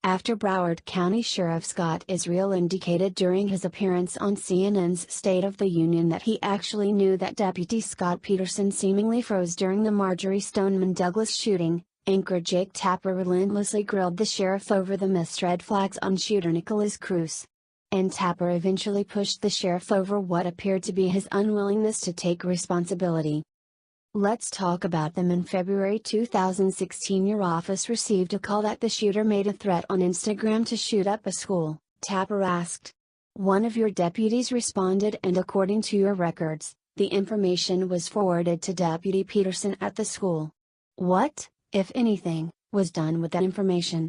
after Broward County Sheriff Scott Israel indicated during his appearance on CNN's State of the Union that he actually knew that Deputy Scott Peterson seemingly froze during the Marjory Stoneman Douglas shooting. Anchor Jake Tapper relentlessly grilled the sheriff over the missed red flags on shooter Nikolas Cruz. And Tapper eventually pushed the sheriff over what appeared to be his unwillingness to take responsibility. Let's talk about them. In February 2016, your office received a call that the shooter made a threat on Instagram to shoot up a school, Tapper asked. One of your deputies responded, and according to your records, the information was forwarded to Deputy Peterson at the school. What, if anything, was done with that information?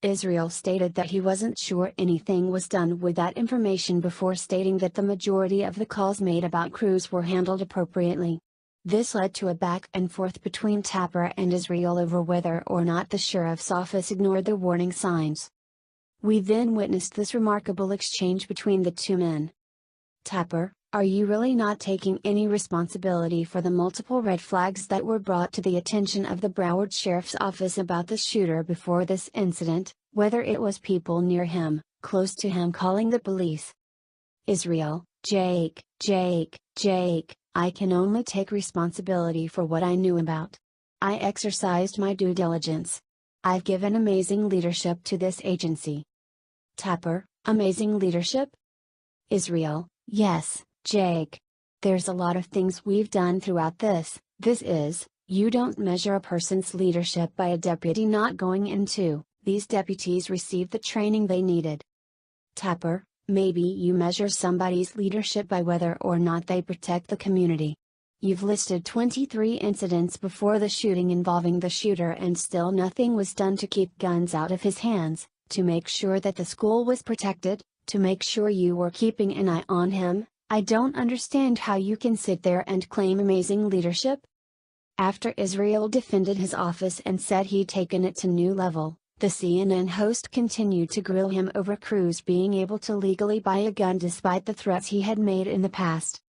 Israel stated that he wasn't sure anything was done with that information before stating that the majority of the calls made about Cruz were handled appropriately. This led to a back and forth between Tapper and Israel over whether or not the sheriff's office ignored the warning signs. We then witnessed this remarkable exchange between the two men. Tapper, are you really not taking any responsibility for the multiple red flags that were brought to the attention of the Broward Sheriff's Office about the shooter before this incident, whether it was people near him, close to him calling the police? Israel, Jake, I can only take responsibility for what I knew about. I exercised my due diligence. I've given amazing leadership to this agency. Tapper, amazing leadership? Israel, yes, Jake. There's a lot of things we've done throughout this. You don't measure a person's leadership by a deputy not going into. These deputies received the training they needed. Tapper, maybe you measure somebody's leadership by whether or not they protect the community. You've listed 23 incidents before the shooting involving the shooter, and still nothing was done to keep guns out of his hands, to make sure that the school was protected, to make sure you were keeping an eye on him. I don't understand how you can sit there and claim amazing leadership. After Israel defended his office and said he'd taken it to new level, the CNN host continued to grill him over Cruz being able to legally buy a gun despite the threats he had made in the past.